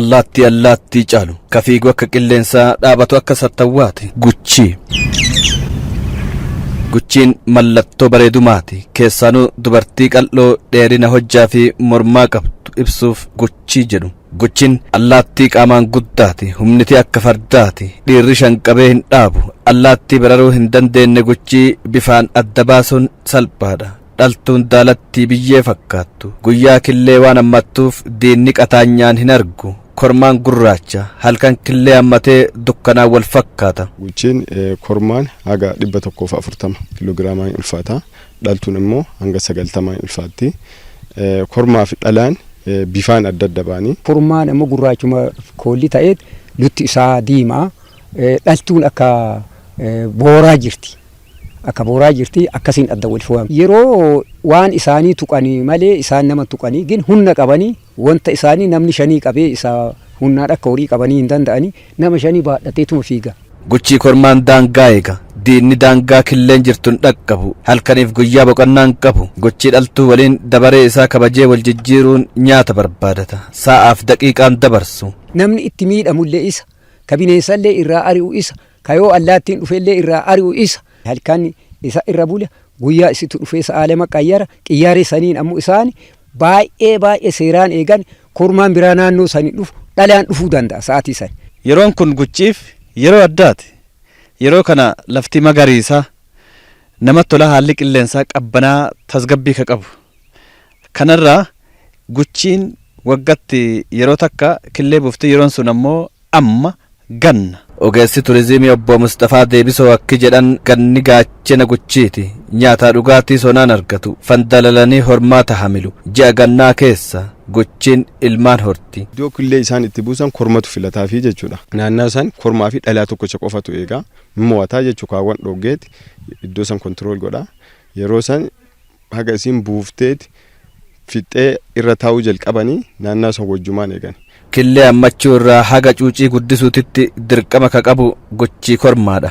allaattii caalu ka fiigu akka qilleensaa dhaabatu akka sattawwaati guchiin mallattoo bareedumaati keessaanuu dubartii qal'oo dheerina hojjaa fi mormaa qabdu ibsuuf guchii jedhu. Guchiin allaattii qaamaan guddaati humniti akka fardaati dhiirri shanqabee hin dhaabu allaattii bararuu hin dandeenye guchii bifaan adda baasuun salphaadha. Dhaltuun daalattii biyyee fakkaattu guyyaa killee waan hammattuuf diinni qataanyaan hin argu kormaan gurraacha halkan killee hammatee dukkanaan wal fakkaata. Guchiin kormaan haga 140 kiloogiraamaa ulfaata dhaltuun immoo hanga 90 ulfaatti kormaa fi dhalaan bifaan adda adda baanii. Kormaan immoo gurraachuma koolli ta'ee lutti isaa diimaa dhaltuun akka booraa jirti. Akka booraa jirti akkasiin adda wal fuudhamu. Yeroo waan isaanii tuqanii malee isaan nama tuqanii gin humna qabanii wanta isaanii namni shanii qabee isaa humnaan akka horii qabanii hin danda'anii nama shanii baadhateetuma fiiga. Guchii kormaan daangaa eega diinni daangaa killeen jirtuun dhaqqabu halkaniif guyyaa boqonnaan qabu guchii dhaltuu waliin dabaree isaa kabajee wal jijjiiruun nyaata barbaadata sa'aaf daqiiqaan dabarsu. Namni itti miidhamullee isa ka bineensallee irraa ari'u isa ka yoo allaattiin dhufellee irraa ari'u isa. Halkan isa irra bula guyyaa isitu dhufee sa'aalema qiyyaaree saniin ammoo isaan baay'ee seeraan eegan kormaan biraa naannoo sanii dhufu dhalaan dhufuu danda'a sa'aatii san. Yeroon kun guchiif yeroo addaati. Yeroo kana lafti magariisa namatti tola haalli qilleensaa qabbanaa tasgabbii ka qabu. Kanarraa guchiin waggatti yeroo takka killee buufti yeroon sun ammoo amma ganna. Ogeessi turizimii obbo Mustafaa Deebisoo akki jedhan ganni gaachena guchiiti nyaataa dhugaatii sonaan argatu fandalalanii hormaata hamilu ji'a gannaa keessa guchiin ilmaan horti. Iddoo killee isaan itti buusan kormatu filataafi jechuudha. Naannoo isaan kormaa fi dhalaa tokkicha qofatu eegaa mo'ataa jechuu kaawwan dhoggeeti iddoo san kontirool godha yeroo san haga isiin buufteeti fixee irra taa'uu jalqabanii naannoo san wajjumaan eegan. Killee ammachuu irraa haga cuucii guddisuutitti dirqama ka qabu guchii kormaadha.